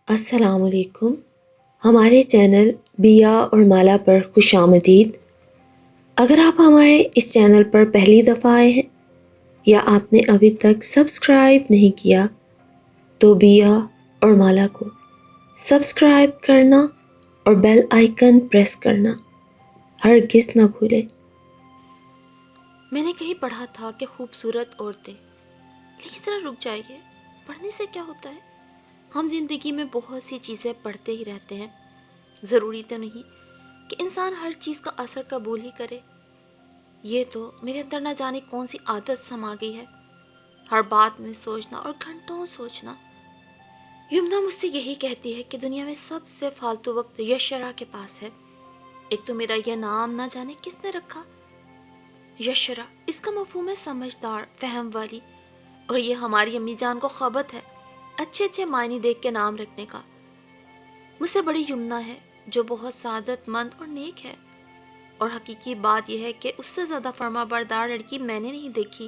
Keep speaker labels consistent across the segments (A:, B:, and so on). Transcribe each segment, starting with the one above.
A: السلام علیکم. ہمارے چینل بیا اور مالا پر خوش آمدید. اگر آپ ہمارے اس چینل پر پہلی دفعہ آئے ہیں یا آپ نے ابھی تک سبسکرائب نہیں کیا تو بیا اور مالا کو سبسکرائب کرنا اور بیل آئیکن پریس کرنا ہرگز نہ بھولیں.
B: میں نے کہیں پڑھا تھا کہ خوبصورت عورتیں، لیکن ذرا رک جائیے، پڑھنے سے کیا ہوتا ہے؟ ہم زندگی میں بہت سی چیزیں پڑھتے ہی رہتے ہیں. ضروری تو نہیں کہ انسان ہر چیز کا اثر قبول ہی کرے. یہ تو میرے اندر نہ جانے کون سی عادت سما گئی ہے، ہر بات میں سوچنا اور گھنٹوں سوچنا. یمنا مجھ سے یہی کہتی ہے کہ دنیا میں سب سے فالتو وقت یشرا کے پاس ہے. ایک تو میرا یہ نام نہ جانے کس نے رکھا، یشرا. اس کا مفہوم ہے سمجھدار، فہم والی، اور یہ ہماری امی جان کو خبت ہے اچھے اچھے معنی دیکھ کے نام رکھنے کا. مجھ سے بڑی یمنا ہے جو بہت سعادت مند اور نیک ہے، اور حقیقی بات یہ ہے کہ اس سے زیادہ فرما بردار لڑکی میں نے نہیں دیکھی.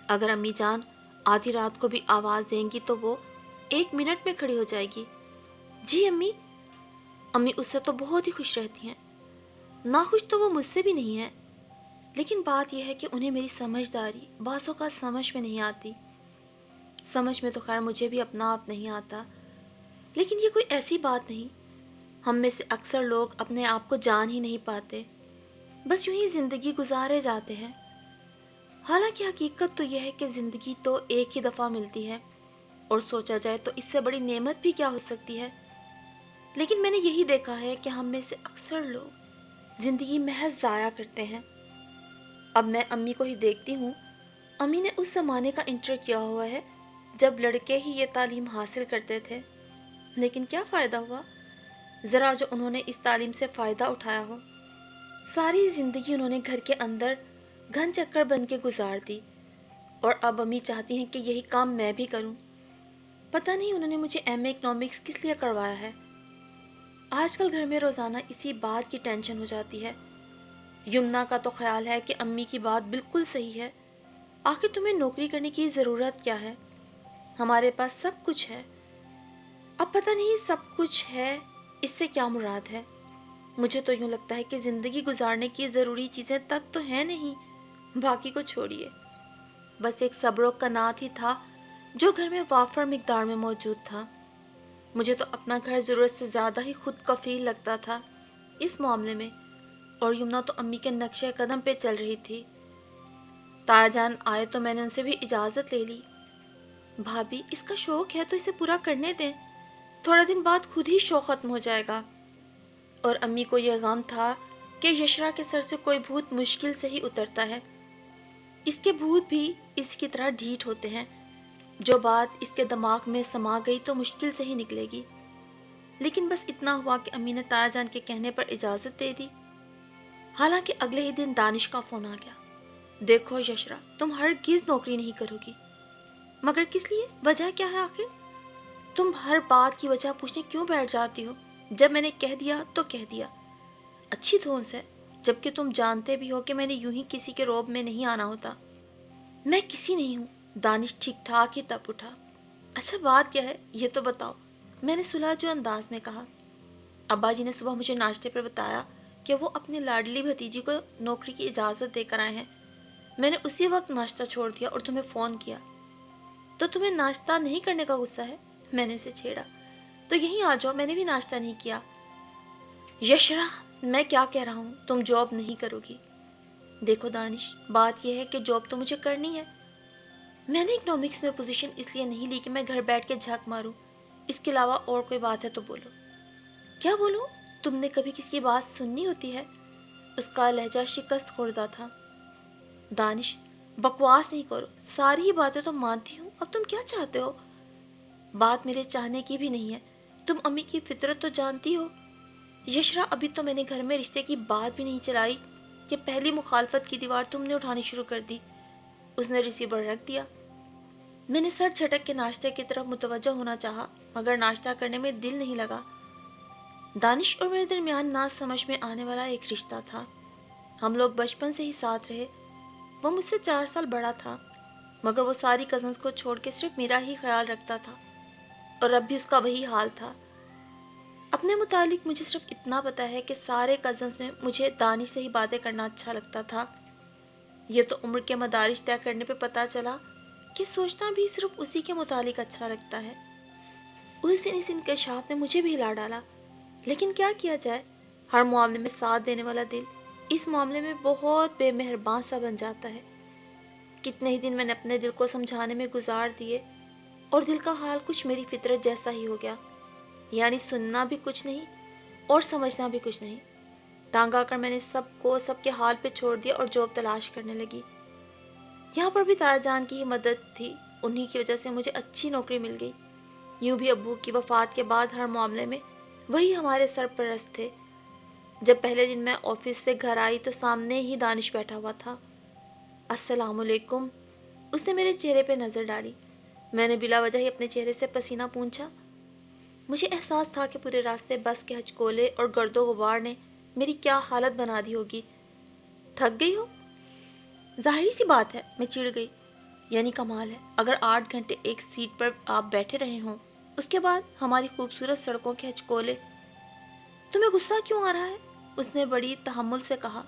B: اگر امی جان آدھی رات کو بھی آواز دیں گی تو وہ 1 منٹ میں کھڑی ہو جائے گی. جی امی. امی اس سے تو بہت ہی خوش رہتی ہیں. ناخوش تو وہ مجھ سے بھی نہیں ہے، لیکن بات یہ ہے کہ انہیں میری سمجھداری بعضوں کا سمجھ میں نہیں آتی. سمجھ میں تو خیر مجھے بھی اپنا آپ نہیں آتا، لیکن یہ کوئی ایسی بات نہیں. ہم میں سے اکثر لوگ اپنے آپ کو جان ہی نہیں پاتے، بس یوں ہی زندگی گزارے جاتے ہیں. حالانکہ حقیقت تو یہ ہے کہ زندگی تو ایک ہی دفعہ ملتی ہے، اور سوچا جائے تو اس سے بڑی نعمت بھی کیا ہو سکتی ہے. لیکن میں نے یہی دیکھا ہے کہ ہم میں سے اکثر لوگ زندگی محض ضائع کرتے ہیں. اب میں امی کو ہی دیکھتی ہوں. امی نے اس زمانے کا انٹر کیا ہوا ہے جب لڑکے ہی یہ تعلیم حاصل کرتے تھے، لیکن کیا فائدہ ہوا ذرا جو انہوں نے اس تعلیم سے فائدہ اٹھایا ہو. ساری زندگی انہوں نے گھر کے اندر گھن چکر بن کے گزار دی، اور اب امی چاہتی ہیں کہ یہی کام میں بھی کروں. پتہ نہیں انہوں نے مجھے ایم اے اکنامکس کس لیے کروایا ہے. آج کل گھر میں روزانہ اسی بات کی ٹینشن ہو جاتی ہے. یمنا کا تو خیال ہے کہ امی کی بات بالکل صحیح ہے. آخر تمہیں نوکری کرنے کی ضرورت کیا ہے؟ ہمارے پاس سب کچھ ہے. اب پتہ نہیں سب کچھ ہے اس سے کیا مراد ہے. مجھے تو یوں لگتا ہے کہ زندگی گزارنے کی ضروری چیزیں تک تو ہیں نہیں، باقی کو چھوڑیے. بس ایک صبر و قناعت ہی تھا جو گھر میں وافر مقدار میں موجود تھا. مجھے تو اپنا گھر ضرورت سے زیادہ ہی خود کفیل لگتا تھا اس معاملے میں، اور یمنا تو امی کے نقشے قدم پہ چل رہی تھی. تایا جان آئے تو میں نے ان سے بھی اجازت لے لی. بھابھی اس کا شوق ہے تو اسے پورا کرنے دیں، تھوڑا دن بعد خود ہی شوق ختم ہو جائے گا. اور امی کو یہ غم تھا کہ یشرا کے سر سے کوئی بھوت مشکل سے ہی اترتا ہے. اس کے بھوت بھی اس کی طرح ڈھیٹ ہوتے ہیں. جو بات اس کے دماغ میں سما گئی تو مشکل سے ہی نکلے گی. لیکن بس اتنا ہوا کہ امی نے تایا جان کے کہنے پر اجازت دے دی. حالانکہ اگلے ہی دن دانش کا فون آ گیا. دیکھو یشرا، تم ہرگز نوکری نہیں کرو گی. مگر کس لیے؟ وجہ کیا ہے آخر؟ تم ہر بات کی وجہ پوچھنے کیوں بیٹھ جاتی ہو؟ جب میں نے کہہ دیا تو کہہ دیا، اچھی دھون سے، جبکہ تم جانتے بھی ہو کہ میں نے یوں ہی کسی کے روب میں نہیں آنا ہوتا. میں کسی نہیں ہوں. دانش ٹھیک ٹھاک ہی تپ اٹھا. اچھا بات کیا ہے یہ تو بتاؤ، میں نے سلجھے جو انداز میں کہا. ابا جی نے صبح مجھے ناشتے پر بتایا کہ وہ اپنی لاڈلی بھتیجی کو نوکری کی اجازت دے کر آئے ہیں. میں نے اسی وقت ناشتہ چھوڑ دیا اور تمہیں فون کیا. تو تمہیں ناشتہ نہیں کرنے کا غصہ ہے؟ میں نے اسے چھیڑا. تو یہیں آ جاؤ، میں نے بھی ناشتہ نہیں کیا. یشرا، میں کیا کہہ رہا ہوں، تم جاب نہیں کرو گی. دیکھو دانش، بات یہ ہے کہ جاب تو مجھے کرنی ہے. میں نے اکنامکس میں پوزیشن اس لیے نہیں لی کہ میں گھر بیٹھ کے جھک ماروں. اس کے علاوہ اور کوئی بات ہے تو بولو. کیا بولوں؟ تم نے کبھی کسی کی بات سننی ہوتی ہے؟ اس کا لہجہ شکست خوردہ تھا. دانش، بکواس نہیں کرو، ساری ہی باتیں تو مانتی ہوں، اب تم کیا چاہتے ہو؟ بات میرے چاہنے کی بھی نہیں ہے. تم امی کی فطرت تو جانتی ہو. یشرا، ابھی تو میں نے گھر میں رشتے کی بات بھی نہیں چلائی کہ پہلی مخالفت کی دیوار تم نے اٹھانی شروع کر دی. اس نے ریسیور رکھ دیا. میں نے سر جھٹک کے ناشتے کی طرف متوجہ ہونا چاہا، مگر ناشتہ کرنے میں دل نہیں لگا. دانش اور میرے درمیان نہ سمجھ میں آنے والا ایک رشتہ تھا. ہم لوگ بچپن سے ہی ساتھ رہے. وہ مجھ سے 4 سال بڑا تھا، مگر وہ ساری کزنز کو چھوڑ کے صرف میرا ہی خیال رکھتا تھا. اور اب بھی اس کا وہی حال تھا۔ اپنے متعلق مجھے صرف اتنا پتا ہے کہ سارے کزنز میں مجھے دانش سے ہی باتیں کرنا اچھا لگتا تھا۔ یہ تو عمر کے مدارج طے کرنے پہ پتہ چلا کہ سوچنا بھی صرف اسی کے متعلق اچھا لگتا ہے۔ اس دن اس انکشاف نے مجھے بھی ہلا ڈالا، لیکن کیا کیا جائے، ہر معاملے میں ساتھ دینے والا دل اس معاملے میں بہت بے مہربان سا بن جاتا ہے۔ کتنے ہی دن میں نے اپنے دل کو سمجھانے میں گزار دیے اور دل کا حال کچھ میری فطرت جیسا ہی ہو گیا، یعنی سننا بھی کچھ نہیں اور سمجھنا بھی کچھ نہیں۔ تانگ آ کر میں نے سب کو سب کے حال پہ چھوڑ دیا اور جاب تلاش کرنے لگی۔ یہاں پر بھی تارا جان کی ہی مدد تھی، انہی کی وجہ سے مجھے اچھی نوکری مل گئی۔ یوں بھی ابو کی وفات کے بعد ہر معاملے میں وہی ہمارے سرپرست تھے۔ جب پہلے دن میں آفس سے گھر آئی تو سامنے ہی دانش بیٹھا ہوا تھا۔ السلام علیکم، اس نے میرے چہرے پہ نظر ڈالی۔ میں نے بلا وجہ ہی اپنے چہرے سے پسینہ پونچھا۔ مجھے احساس تھا کہ پورے راستے بس کے ہچکولے اور گرد و غبار نے میری کیا حالت بنا دی ہوگی۔ تھک گئی ہو؟ ظاہری سی بات ہے، میں چڑ گئی۔ یعنی کمال ہے، اگر 8 گھنٹے ایک سیٹ پر آپ بیٹھے رہے ہوں، اس کے بعد ہماری خوبصورت سڑکوں کے ہچکولے۔ تمہیں غصہ کیوں آ رہا ہے؟ اس نے بڑی تحمل سے کہا۔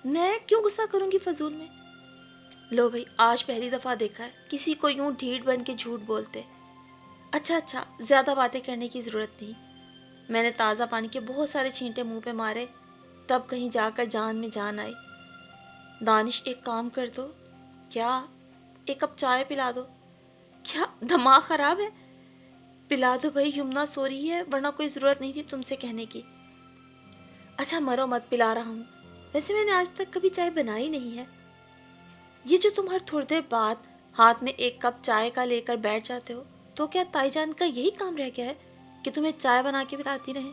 B: میں کیوں غصہ کروں گی فضول میں؟ لو بھائی، آج پہلی دفعہ دیکھا ہے کسی کو یوں ڈھیٹ بن کے جھوٹ بولتے۔ اچھا، زیادہ باتیں کرنے کی ضرورت نہیں۔ میں نے تازہ پانی کے بہت سارے چھینٹے منہ پہ مارے، تب کہیں جا کر جان میں جان آئی۔ دانش، ایک کام کر دو۔ کیا؟ ایک کپ چائے پلا دو۔ کیا دماغ خراب ہے؟ پلا دو بھائی، یمنا سو رہی ہے، ورنہ کوئی ضرورت نہیں تھی تم سے کہنے کی۔ اچھا مرو مت، پلا رہا ہوں۔ ویسے میں نے آج تک کبھی چائے بنائی نہیں ہے۔ یہ جو تم ہر تھوڑی دیر بعد ہاتھ میں ایک کپ چائے کا لے کر بیٹھ جاتے ہو، تو کیا تائی جان کا یہی کام رہ گیا ہے کہ تمہیں چائے بنا کے پلاتی رہیں؟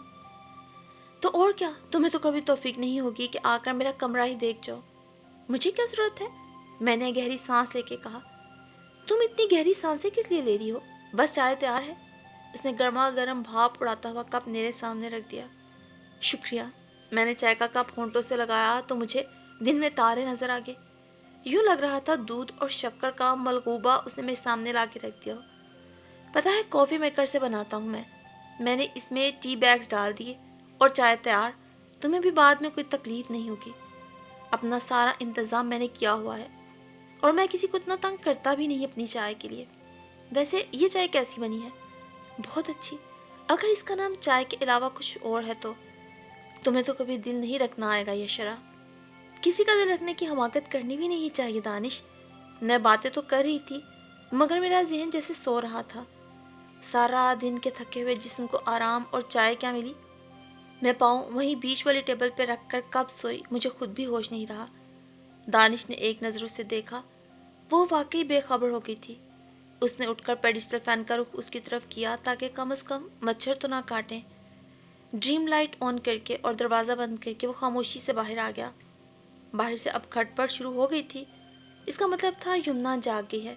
B: تو اور کیا، تمہیں تو کبھی توفیق نہیں ہوگی کہ آ کر میرا کمرہ ہی دیکھ جاؤ۔ مجھے کیا ضرورت ہے؟ میں نے گہری سانس لے کے کہا۔ تم اتنی گہری سانسیں کس لیے لے رہی ہو؟ بس چائے تیار ہے۔ اس نے گرما گرم بھاپ اڑاتا ہوا کپ میرے سامنے رکھ دیا۔ شکریہ۔ میں نے چائے کا کپ ہونٹوں سے لگایا تو مجھے دن میں تارے نظر آ گئے۔ یوں لگ رہا تھا دودھ اور شکر کا ملغوبہ اس نے میرے سامنے لا کے رکھ دیا۔ پتہ ہے کافی میکر سے بناتا ہوں میں نے اس میں ٹی بیگز ڈال دیے اور چائے تیار، تمہیں بھی بعد میں کوئی تکلیف نہیں ہوگی۔ اپنا سارا انتظام میں نے کیا ہوا ہے اور میں کسی کو اتنا تنگ کرتا بھی نہیں اپنی چائے کے لیے۔ ویسے یہ چائے کیسی بنی ہے؟ بہت اچھی۔ اگر اس کا نام چائے کے علاوہ کچھ اور ہے تو تمہیں تو کبھی دل نہیں رکھنا آئے گا یشرا۔ کسی کا دل رکھنے کی حماقت کرنی بھی نہیں چاہیے دانش۔ میں باتیں تو کر رہی تھی مگر میرا ذہن جیسے سو رہا تھا۔ سارا دن کے تھکے ہوئے جسم کو آرام اور چائے کیا ملی؟ میں پاؤں وہیں بیچ والی ٹیبل پہ رکھ کر کب سوئی مجھے خود بھی ہوش نہیں رہا۔ دانش نے ایک نظر اسے دیکھا، وہ واقعی بے خبر ہو گئی تھی۔ اس نے اٹھ کر پیڈسٹل فین کا رخ اس کی طرف کیا تاکہ کم از کم مچھر تو نہ کاٹیں۔ ڈریم لائٹ آن کر کے اور دروازہ بند کر کے وہ خاموشی سے باہر آ گیا۔ باہر سے اب کھٹ پٹ شروع ہو گئی تھی، اس کا مطلب تھا یمنا جاگ گئی ہے،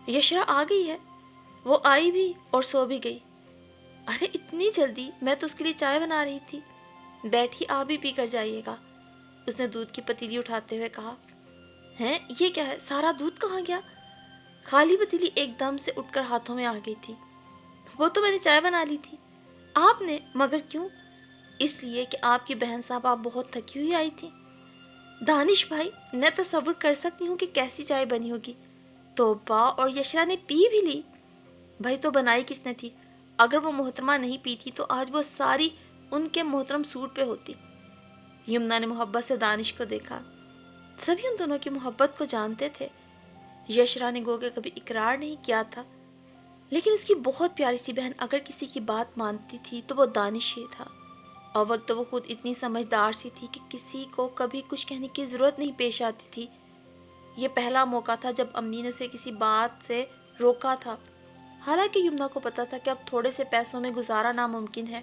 B: یشرا آ گئی ہے۔ وہ آئی بھی اور سو بھی گئی۔ ارے اتنی جلدی؟ میں تو اس کے لیے چائے بنا رہی تھی۔ بیٹھی، آپ بھی پی کر جائیے گا، اس نے دودھ کی پتیلی اٹھاتے ہوئے کہا۔ ہیں یہ کیا ہے؟ سارا دودھ کہاں گیا؟ خالی پتیلی ایک دم سے اٹھ کر ہاتھوں میں آ گئی تھی۔ وہ تو میں نے چائے بنا لی تھی۔ آپ نے؟ مگر کیوں؟ اس لیے کہ آپ کی بہن صاحب آپ بہت تھکی ہوئی آئی تھی۔ دانش بھائی، میں تصور کر سکتی ہوں کہ کیسی چائے بنی ہوگی۔ توبہ، اور یشرا نے پی بھی لی؟ بھائی تو بنائی کس نے تھی؟ اگر وہ محترمہ نہیں پیتی تو آج وہ ساری ان کے محترم سوٹ پہ ہوتی۔ یمنا نے محبت سے دانش کو دیکھا۔ سبھی ان دونوں کی محبت کو جانتے تھے۔ یشرا نے گو کہ کبھی اقرار نہیں کیا تھا، لیکن اس کی بہت پیاری سی بہن اگر کسی کی بات مانتی تھی تو وہ دانش ہی تھا۔ اول تو وہ خود اتنی سمجھدار سی تھی کہ کسی کو کبھی کچھ کہنے کی ضرورت نہیں پیش آتی تھی۔ یہ پہلا موقع تھا جب امی نے اسے کسی بات سے روکا تھا، حالانکہ یمنا کو پتا تھا کہ اب تھوڑے سے پیسوں میں گزارا ناممکن ہے۔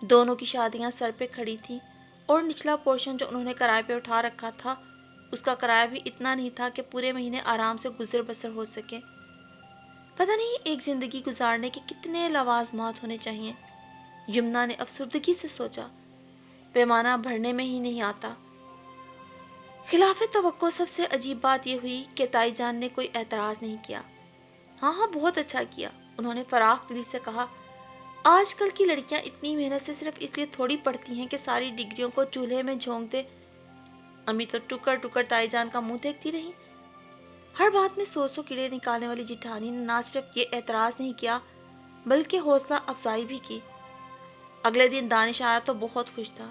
B: دونوں کی شادیاں سر پہ کھڑی تھیں اور نچلا پورشن جو انہوں نے کرائے پہ اٹھا رکھا تھا اس کا کرایہ بھی اتنا نہیں تھا کہ پورے مہینے آرام سے گزر بسر ہو سکے۔ پتہ نہیں ایک زندگی گزارنے کے کتنے لوازمات ہونے چاہیے، یمنا نے افسردگی سے سوچا۔ پیمانہ بھرنے میں ہی نہیں آتا۔ خلاف توقع سب سے عجیب بات یہ ہوئی کہ تائی جان نے کوئی اعتراض نہیں کیا۔ ہاں بہت اچھا کیا، انہوں نے فراخ دلی سے کہا، آج کل کی لڑکیاں اتنی محنت سے صرف اس لیے تھوڑی پڑھتی ہیں کہ ساری ڈگریوں کو چولہے میں جھونک دے۔ امی تو ٹکر ٹکر تائی جان کا منہ دیکھتی رہی۔ ہر بات میں سو سو کیڑے نکالنے والی جٹھانی نے نہ صرف یہ اعتراض نہیں کیا بلکہ حوصلہ افزائی بھی کی۔ اگلے دن دانش آیا تو بہت خوش تھا،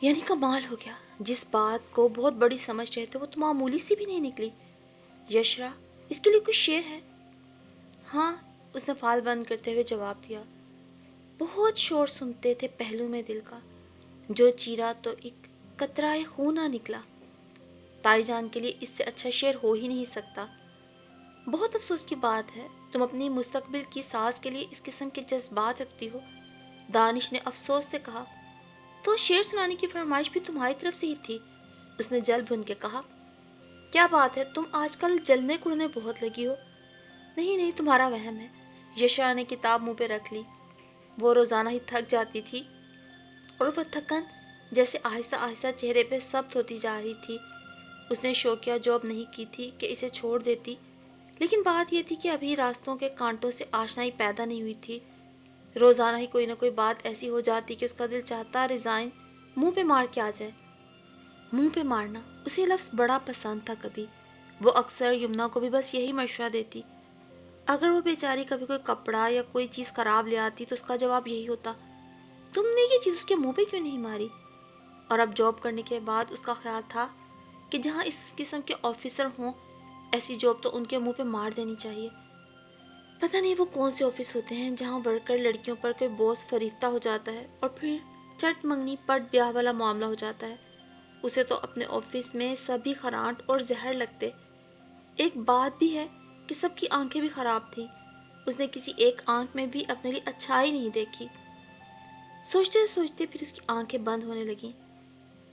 B: یعنی کمال ہو گیا، جس بات کو بہت بڑی سمجھ رہے تھے وہ تو معمولی سی بھی نہیں نکلی۔ یشرا، اس کے لیے کچھ شعر ہے؟ ہاں، اس نے فال بند کرتے ہوئے جواب دیا۔ بہت شور سنتے تھے پہلو میں دل کا، جو چیرا تو ایک قطرہ خون نہ نکلا۔ تائی جان کے لیے اس سے اچھا شعر ہو ہی نہیں سکتا۔ بہت افسوس کی بات ہے تم اپنی مستقبل کی ساس کے لیے اس قسم کے جذبات رکھتی ہو، دانش نے افسوس سے کہا۔ تو شعر سنانے کی فرمائش بھی تمہاری طرف سے ہی تھی، اس نے جل بھن کے کہا۔ کیا بات ہے، تم آج کل جلنے کڑنے بہت لگی ہو۔ نہیں نہیں، تمہارا وہم ہے۔ یشرا نے کتاب منہ پہ رکھ لی۔ وہ روزانہ ہی تھک جاتی تھی اور وہ تھکن جیسے آہستہ آہستہ چہرے پہ ثبت ہوتی جا رہی تھی۔ اس نے شوقیہ جاب نہیں کی تھی کہ اسے چھوڑ دیتی، لیکن بات یہ تھی کہ ابھی راستوں کے کانٹوں سے آشنائی پیدا نہیں ہوئی تھی۔ روزانہ ہی کوئی نہ کوئی بات ایسی ہو جاتی کہ اس کا دل چاہتا ریزائن منہ پہ مار کے آ جائے۔ منہ پہ مارنا اسے لفظ بڑا پسند تھا۔ کبھی وہ اکثر یمنا کو بھی بس یہی مشورہ دیتی۔ اگر وہ بیچاری کبھی کوئی کپڑا یا کوئی چیز خراب لے آتی تو اس کا جواب یہی ہوتا، تم نے یہ چیز اس کے منہ پہ کیوں نہیں ماری؟ اور اب جاب کرنے کے بعد اس کا خیال تھا کہ جہاں اس قسم کے آفیسر ہوں، ایسی جاب تو ان کے منہ پہ مار دینی چاہیے۔ پتہ نہیں وہ کون سے آفس ہوتے ہیں جہاں ورکر لڑکیوں پر کوئی بوس فریفتہ ہو جاتا ہے اور پھر چٹ منگنی پٹ بیاہ والا معاملہ ہو جاتا ہے۔ اسے تو اپنے آفس میں سبھی خرانٹ اور زہر لگتے۔ ایک بات بھی ہے کہ سب کی آنکھیں بھی خراب تھیں، اس نے کسی ایک آنکھ میں بھی اپنے لیے اچھائی نہیں دیکھی۔ سوچتے سوچتے پھر اس کی آنکھیں بند ہونے لگیں۔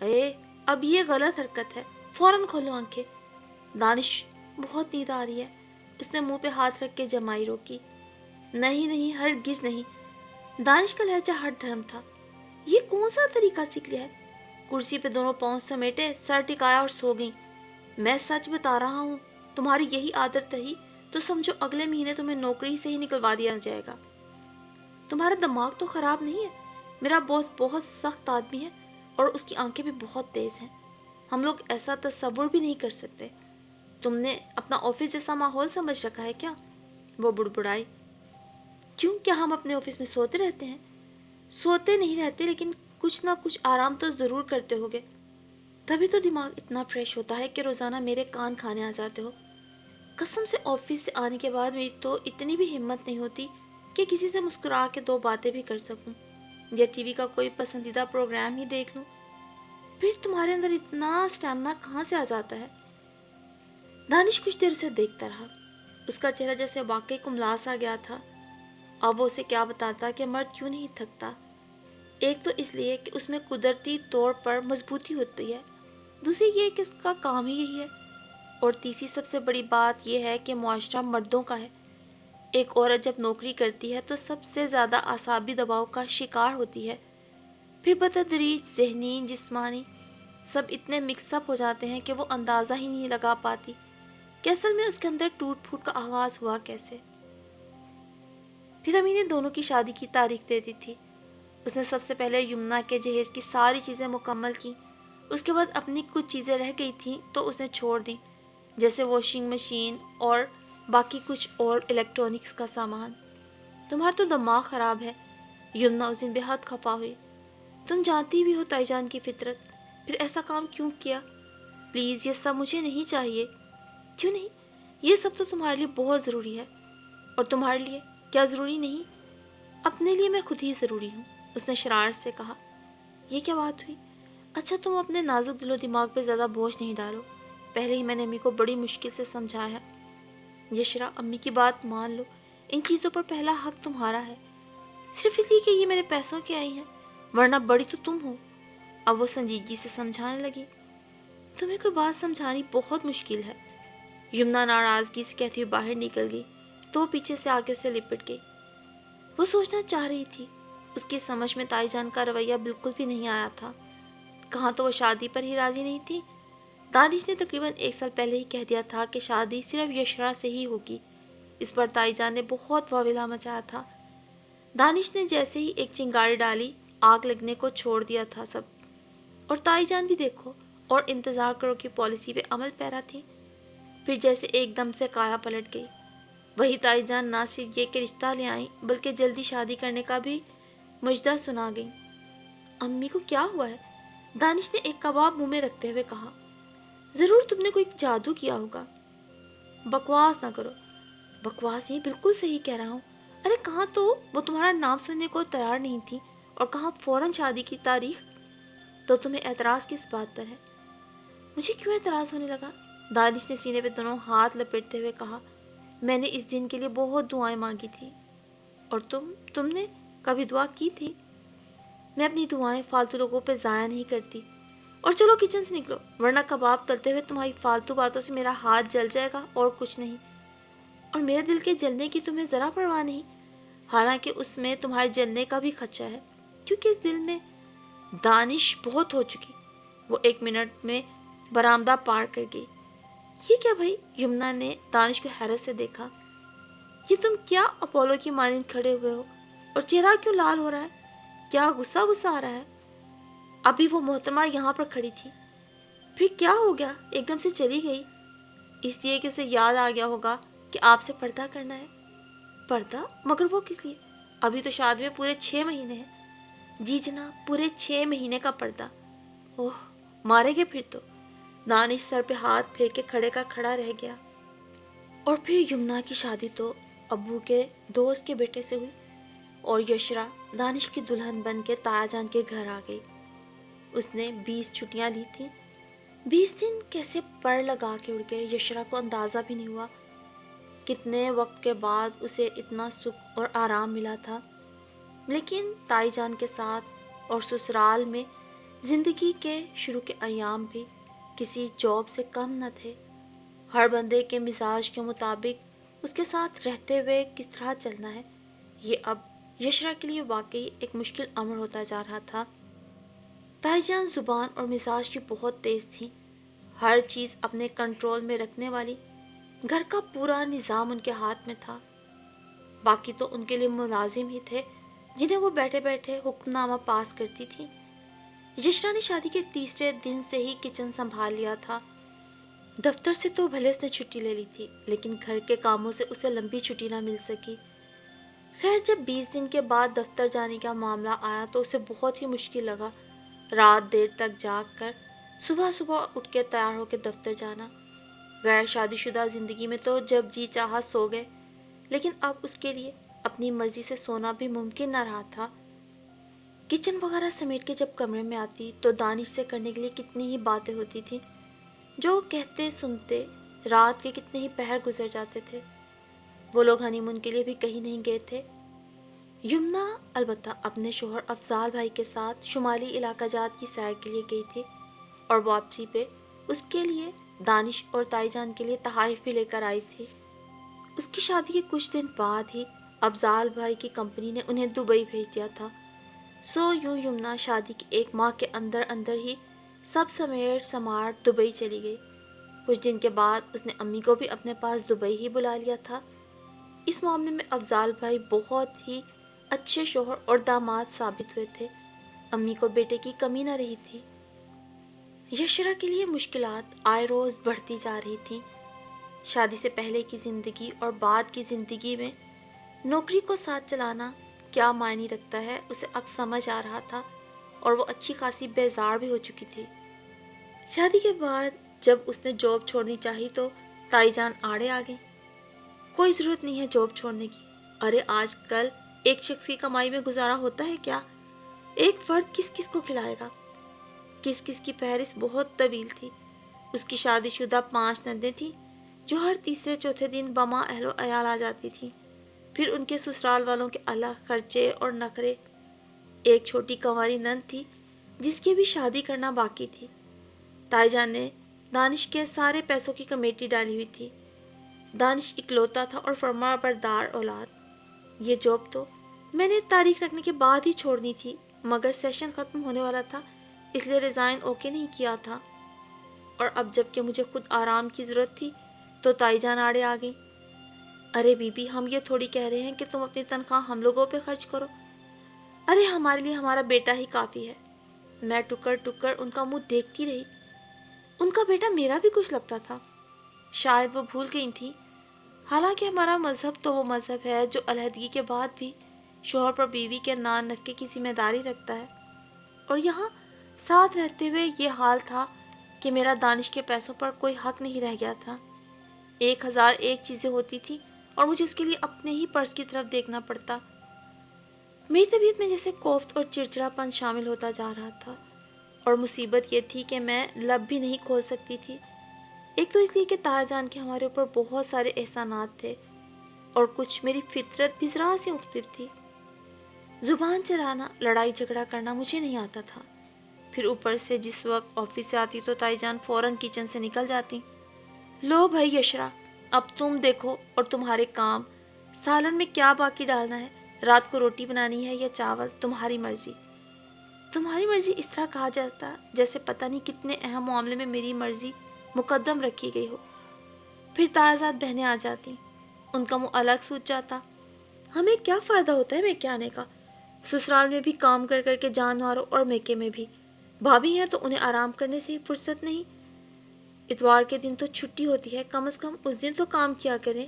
B: اے، اب یہ غلط حرکت ہے، فوراً کھولو آنکھیں۔ دانش، بہت نیند آ رہی ہے، اس نے منہ پہ ہاتھ رکھ کے جمائی روکی۔ نہیں نہیں، ہرگز نہیں۔ دانش کا لہجہ ہٹ دھرم تھا۔ یہ کون سا طریقہ سیکھ لیا ہے؟ کرسی پہ دونوں پاؤں سمیٹے سر ٹکایا اور سو گئی۔ میں سچ بتا رہا ہوں، تمہاری یہی عادت رہی تو سمجھو اگلے مہینے تمہیں نوکری سے ہی نکلوا دیا جائے گا۔ تمہارا دماغ تو خراب نہیں ہے؟ میرا باس بہت سخت آدمی ہے اور اس کی آنکھیں بھی بہت تیز ہیں، ہم لوگ ایسا تصور بھی نہیں کر سکتے۔ تم نے اپنا آفس جیسا ماحول سمجھ رکھا ہے کیا؟ وہ بڑبڑائی۔ کیوں، کیا ہم اپنے آفس میں سوتے رہتے ہیں؟ سوتے نہیں رہتے، لیکن کچھ نہ کچھ آرام تو ضرور کرتے ہوگے، تبھی تو دماغ اتنا فریش ہوتا ہے کہ روزانہ میرے کان کھانے آ جاتے ہو۔ قسم سے آفس سے آنے کے بعد میری تو اتنی بھی ہمت نہیں ہوتی کہ کسی سے مسکرا کے دو باتیں بھی کر سکوں یا ٹی وی کا کوئی پسندیدہ پروگرام ہی دیکھ لوں۔ پھر تمہارے اندر اتنا اسٹیمنا کہاں سے آ جاتا ہے؟ دانش کچھ دیر اسے دیکھتا رہا۔ اس کا چہرہ جیسے واقعی کملاس آ گیا تھا۔ اب وہ اسے کیا بتاتا کہ مرد کیوں نہیں تھکتا۔ ایک تو اس لیے کہ اس میں قدرتی طور پر مضبوطی ہوتی ہے، دوسری یہ کہ اس کا کام ہی یہی ہے، اور تیسری سب سے بڑی بات یہ ہے کہ معاشرہ مردوں کا ہے۔ ایک عورت جب نوکری کرتی ہے تو سب سے زیادہ اعصابی دباؤ کا شکار ہوتی ہے، پھر بتدریج ذہنی جسمانی سب اتنے مکس اپ ہو جاتے ہیں کہ وہ اندازہ ہی نہیں لگا پاتی کہ اصل میں اس کے اندر ٹوٹ پھوٹ کا آغاز ہوا کیسے۔ پھر امی نے دونوں کی شادی کی تاریخ دے دی تھی۔ اس نے سب سے پہلے یمنا کے جہیز کی ساری چیزیں مکمل کی، اس کے بعد اپنی کچھ چیزیں رہ گئی تھیں تو اس نے چھوڑ دیں، جیسے واشنگ مشین اور باقی کچھ اور الیکٹرانکس کا سامان۔ تمہارا تو دماغ خراب ہے، یمنا اس دن بے حد خفا ہوئی۔ تم جانتی بھی ہو تائی جان کی فطرت، پھر ایسا کام کیوں کیا؟ پلیز، یہ سب مجھے نہیں چاہیے۔ کیوں نہیں؟ یہ سب تو تمہارے لیے بہت ضروری ہے، اور تمہارے لیے کیا ضروری نہیں؟ اپنے لیے میں خود ہی ضروری ہوں، اس نے شرارت سے کہا۔ یہ کیا بات ہوئی؟ اچھا، تم اپنے نازک دل و دماغ پہ زیادہ بوجھ نہیں ڈالو، پہلے ہی میں نے امی کو بڑی مشکل سے سمجھایا ہے۔ یشرا، امی کی بات مان لو، ان چیزوں پر پہلا حق تمہارا ہے، صرف اس لیے کہ یہ میرے پیسوں کے آئی ہیں، ورنہ بڑی تو تم ہو۔ اب وہ سنجیدگی سے سمجھانے لگی۔ تمہیں کوئی بات سمجھانی بہت مشکل ہے، یمنا ناراضگی سے کہتی ہوئی باہر نکل گئی تو وہ پیچھے سے آگے اسے لپٹ گئی۔ وہ سوچنا چاہ رہی تھی، اس کی سمجھ میں تائی جان کا رویہ بالکل بھی نہیں آیا تھا۔ کہاں تو وہ شادی پر ہی راضی نہیں تھی، دانش نے تقریباً 1 سال پہلے ہی کہہ دیا تھا کہ شادی صرف یشرا سے ہی ہوگی، اس پر تائی جان نے بہت واویلا مچایا تھا۔ دانش نے جیسے ہی ایک چنگاری ڈالی، آگ لگنے کو چھوڑ دیا تھا سب، اور تائی جان بھی دیکھو اور انتظار کرو کی پالیسی پہ عمل پیرا تھی۔ پھر جیسے ایک دم سے کایا پلٹ گئی۔ وہی تائی جان نہ صرف یہ کہ رشتہ لے آئیں بلکہ جلدی شادی کرنے کا بھی مجدہ سنا گئی۔ امی کو کیا ہوا ہے؟ دانش نے ایک کباب منہ میں رکھتے ہوئے کہا۔ ضرور تم نے کوئی جادو کیا ہوگا۔ بکواس نہ کرو۔ بکواس نہیں، بالکل صحیح کہہ رہا ہوں۔ ارے کہاں تو وہ تمہارا نام سننے کو تیار نہیں تھی، اور کہاں فوراً شادی کی تاریخ۔ تو تمہیں اعتراض کس بات پر ہے؟ مجھے کیوں اعتراض ہونے لگا؟ دانش نے سینے پہ دونوں ہاتھ لپیٹتے ہوئے کہا۔ میں نے اس دن کے لیے بہت دعائیں مانگی تھی۔ اور تم نے کبھی دعا کی تھی؟ میں اپنی دعائیں فالتو لوگوں پہ ضائع نہیں کرتی۔ اور چلو کچن سے نکلو، ورنہ کباب تلتے ہوئے تمہاری فالتو باتوں سے میرا ہاتھ جل جائے گا اور کچھ نہیں۔ اور میرے دل کے جلنے کی تمہیں ذرا پرواہ نہیں، حالانکہ اس میں تمہارے جلنے کا بھی خدشہ ہے، کیونکہ اس دل میں دانش بہت ہو چکی۔ وہ 1 منٹ میں برآمدہ پار کر گئی۔ یہ کیا بھائی؟ یمنا نے دانش کو حیرت سے دیکھا۔ یہ تم کیا اپولو کی مانند کھڑے ہوئے ہو، اور چہرہ کیوں لال ہو رہا ہے؟ کیا غصہ آ رہا ہے؟ ابھی وہ محترمہ یہاں پر کھڑی تھی، پھر کیا ہو گیا ایک دم سے چلی گئی؟ اس لیے کہ اسے یاد آ گیا ہوگا کہ آپ سے پردہ کرنا ہے۔ پردہ؟ مگر وہ کس لیے؟ ابھی تو شادی میں پورے 6 مہینے ہیں۔ جی جناب، پورے 6 مہینے کا پردہ۔ اوہ، مارے گے پھر تو۔ دانش سر پہ ہاتھ پھیر کے کھڑے کا کھڑا رہ گیا۔ اور پھر یمنا کی شادی تو ابو کے دوست کے بیٹے سے ہوئی، اور یشرا دانش کی دلہن بن کے تایا جان کے گھر آ گئی۔ اس نے 20 چھٹیاں لی تھیں۔ 20 دن کیسے پر لگا کے اڑ گئے، یشرا کو اندازہ بھی نہیں ہوا۔ کتنے وقت کے بعد اسے اتنا سکھ اور آرام ملا تھا۔ لیکن تائی جان کے ساتھ اور سسرال میں زندگی کے شروع کے ایام بھی کسی جاب سے کم نہ تھے۔ ہر بندے کے مزاج کے مطابق اس کے ساتھ رہتے ہوئے کس طرح چلنا ہے، یہ اب یشرا کے لیے واقعی ایک مشکل امر ہوتا جا رہا تھا۔ تائی جان زبان اور مزاج کی بہت تیز تھی، ہر چیز اپنے کنٹرول میں رکھنے والی۔ گھر کا پورا نظام ان کے ہاتھ میں تھا۔ باقی تو ان کے لیے ملازم ہی تھے جنہیں وہ بیٹھے بیٹھے حکم نامہ پاس کرتی تھی۔ یشرا نے شادی کے تیسرے دن سے ہی کچن سنبھال لیا تھا۔ دفتر سے تو بھلے اس نے چھٹی لے لی تھی، لیکن گھر کے کاموں سے اسے لمبی چھٹی نہ مل سکی۔ خیر، جب 20 دن کے بعد دفتر جانے کا معاملہ آیا تو اسے بہت ہی مشکل لگا۔ رات دیر تک جاگ کر صبح اٹھ کے تیار ہو کے دفتر جانا۔ غیر شادی شدہ زندگی میں تو جب جی چاہا سو گئے، لیکن اب اس کے لیے اپنی مرضی سے سونا بھی ممکن نہ رہا تھا۔ کچن وغیرہ سمیٹ کے جب کمرے میں آتی تو دانش سے کرنے کے لیے کتنی ہی باتیں ہوتی تھیں، جو کہتے سنتے رات کے کتنے ہی پہر گزر جاتے تھے۔ وہ لوگ ہنی مون کے لیے بھی کہیں نہیں گئے تھے۔ یمنا البتہ اپنے شوہر افضال بھائی کے ساتھ شمالی علاقہ جات کی سیر کے لیے گئی تھی، اور واپسی پہ اس کے لیے دانش اور تائی جان کے لیے تحائف بھی لے کر آئی تھی۔ اس کی شادی کے کچھ دن بعد ہی افضال بھائی کی کمپنی نے انہیں دبئی بھیج دیا تھا۔ سو یوں یمنا شادی کے 1 ماہ کے اندر ہی سب سمیٹ سماٹ دبئی چلی گئی۔ کچھ دن کے بعد اس نے امی کو بھی اپنے پاس دبئی ہی بلا لیا تھا۔ اس معاملے میں افضال بھائی بہت ہی اچھے شوہر اور داماد ثابت ہوئے تھے۔ امی کو بیٹے کی کمی نہ رہی تھی۔ یشرا کے لیے مشکلات آئے روز بڑھتی جا رہی تھیں۔ شادی سے پہلے کی زندگی اور بعد کی زندگی میں نوکری کو ساتھ چلانا کیا معنی رکھتا ہے اسے اب سمجھ آ رہا تھا، اور وہ اچھی خاصی بیزار بھی ہو چکی تھی۔ شادی کے بعد جب اس نے جاب چھوڑنی چاہی تو تائی جان آڑے آ گئی۔ کوئی ضرورت نہیں ہے جاب چھوڑنے کی۔ ارے آج کل ایک شخص کی کمائی میں گزارا ہوتا ہے کیا؟ ایک فرد کس کس کو کھلائے گا؟ کس کس کی فہرست بہت طویل تھی۔ اس کی شادی شدہ 5 نندیں تھیں جو ہر تیسرے چوتھے دن بما اہل و عیال آ جاتی تھیں۔ پھر ان کے سسرال والوں کے الگ خرچے اور نخرے۔ ایک چھوٹی کنواری نند تھی جس کی بھی شادی کرنا باقی تھی۔ تائی جان نے دانش کے سارے پیسوں کی کمیٹی ڈالی ہوئی تھی۔ دانش اکلوتا تھا اور فرما بردار اولاد۔ یہ جاب تو میں نے تاریخ رکھنے کے بعد ہی چھوڑنی تھی، مگر سیشن ختم ہونے والا تھا، اس لیے ریزائن اوکے نہیں کیا تھا۔ اور اب جب کہ مجھے خود آرام کی ضرورت تھی تو تائی جان آڑے آ گئی۔ ارے بیبی، ہم یہ تھوڑی کہہ رہے ہیں کہ تم اپنی تنخواہ ہم لوگوں پہ خرچ کرو. ارے ہمارے لیے ہمارا بیٹا ہی کافی ہے. میں ٹکر ٹکر ان کا منہ دیکھتی رہی. ان کا بیٹا میرا بھی کچھ لگتا تھا. شاید وہ بھول گئی تھی. حالانکہ ہمارا مذہب تو وہ مذہب ہے جو علیحدگی کے بعد بھی شوہر پر بیوی کے نان نفقے کی ذمہ داری رکھتا ہے. اور یہاں ساتھ رہتے ہوئے یہ حال تھا کہ میرا دانش کے پیسوں پر کوئی حق نہیں رہ گیا تھا. 1001 چیزیں ہوتی تھی اور مجھے اس کے لیے اپنے ہی پرس کی طرف دیکھنا پڑتا. میری طبیعت میں جیسے کوفت اور چڑچڑا پن شامل ہوتا جا رہا تھا. اور مصیبت یہ تھی کہ میں لب بھی نہیں کھول سکتی تھی. ایک تو اس لیے کہ تایا جان کے ہمارے اوپر بہت سارے احسانات تھے اور کچھ میری فطرت بھی ذرا سی مختلف تھی. زبان چلانا، لڑائی جھگڑا کرنا مجھے نہیں آتا تھا. پھر اوپر سے جس وقت آفس سے آتی تو تائی جان فوراً کچن سے نکل جاتی. لو بھائی یشرا، اب تم دیکھو اور تمہارے کام. سالن میں کیا باقی ڈالنا ہے، رات کو روٹی بنانی ہے یا چاول، تمہاری مرضی. تمہاری مرضی اس طرح کہا جاتا جیسے پتہ نہیں کتنے اہم معاملے میں میری مرضی مقدم رکھی گئی ہو. پھر تازاد بہنیں آ جاتی، ان کا منہ الگ سوچ جاتا. ہمیں کیا فائدہ ہوتا ہے میکے آنے کا؟ سسرال میں بھی کام کر کر کے جان مارو اور میکے میں بھی. بھابھی ہیں تو انہیں آرام کرنے سے ہی فرصت نہیں. اتوار کے دن تو چھٹی ہوتی ہے، کم از کم اس دن تو کام کیا کریں.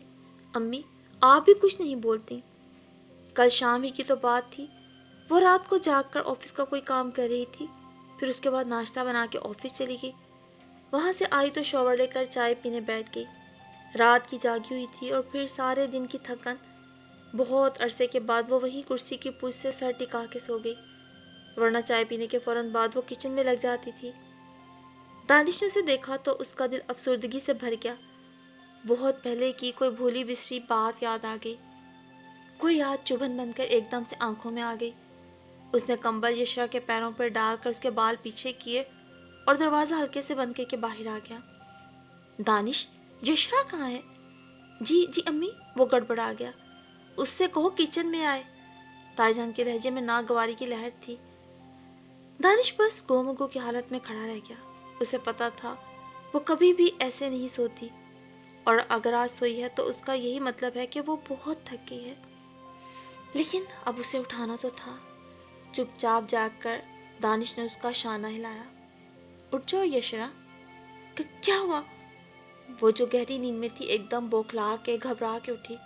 B: امی آپ بھی کچھ نہیں بولتی. کل شام ہی کی تو بات تھی. وہ رات کو جاگ کر آفس کا کوئی کام کر رہی تھی. پھر اس کے بعد ناشتہ بنا کے آفس چلی گئی. وہاں سے آئی تو شاور لے کر چائے پینے بیٹھ گئی. رات کی جاگی ہوئی تھی اور پھر سارے دن کی تھکن. بہت عرصے کے بعد وہ وہیں کرسی کی پوچھ سے سر ٹکا کے سو گئی، ورنہ چائے پینے کے فوراً بعد وہ کچن میں لگ جاتی تھی. دانش نے اسے دیکھا تو اس کا دل افسردگی سے بھر گیا. بہت پہلے کی کوئی بھولی بسری بات یاد آ گئی. کوئی یاد چبھن بن کر ایک دم سے آنکھوں میں آ گئی. اس نے کمبل یشرا کے پیروں پر ڈال کر اس کے بال پیچھے کیے اور دروازہ ہلکے سے بند کر کے باہر آ گیا. دانش، یشرا کہاں ہے؟ جی جی امی، وہ گڑبڑا گیا. اس سے کہو کچن میں آئے. تائی جان کے لہجے میں ناگواری کی لہر تھی. دانش بس گومگو کی حالت میں کھڑا رہ گیا. اسے پتا تھا وہ کبھی بھی ایسے نہیں سوتی، اور اگر آج سوئی ہے تو اس کا یہی مطلب ہے کہ وہ بہت تھک گئی ہے. لیکن اب اسے اٹھانا تو تھا. چپ چاپ جاگ کر دانش نے اس کا شانہ ہلایا. اٹھ جاؤ یشرا. کیا ہوا؟ وہ جو گہری نیند میں تھی ایک دم بوکھلا کے گھبرا کے اٹھی.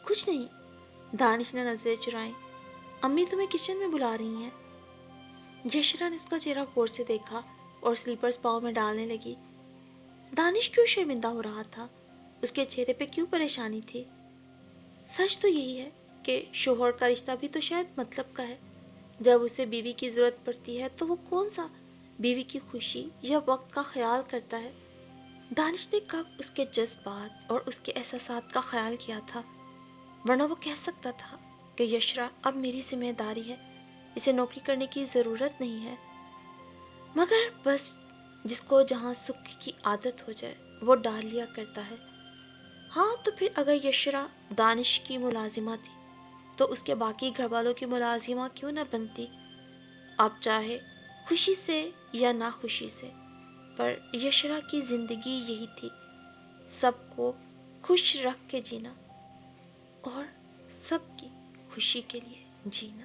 B: کچھ نہیں. دانش نے نظریں چرائیں. امی تمہیں کچن میں بلا رہی ہیں. یشرا نے اس کا چہرہ غور سے دیکھا اور سلیپرز پاؤں میں ڈالنے لگی. دانش کیوں شرمندہ ہو رہا تھا؟ اس کے چہرے پہ کیوں پریشانی تھی؟ سچ تو یہی ہے کہ شوہر کا رشتہ بھی تو شاید مطلب کا ہے. جب اسے بیوی کی ضرورت پڑتی ہے تو وہ کون سا بیوی کی خوشی یا وقت کا خیال کرتا ہے؟ دانش نے کب اس کے جذبات اور اس کے احساسات کا خیال کیا تھا؟ ورنہ وہ کہہ سکتا تھا کہ یشرا اب میری ذمہ داری ہے، اسے نوکری کرنے کی ضرورت نہیں ہے. مگر بس جس کو جہاں سکھ کی عادت ہو جائے وہ ڈال لیا کرتا ہے. ہاں تو پھر اگر یشرا دانش کی ملازمہ تھی تو اس کے باقی گھر والوں کی ملازمہ کیوں نہ بنتی؟ آپ چاہے خوشی سے یا ناخوشی سے، پر یشرا کی زندگی یہی تھی، سب کو خوش رکھ کے جینا اور سب کی خوشی کے لیے جینا.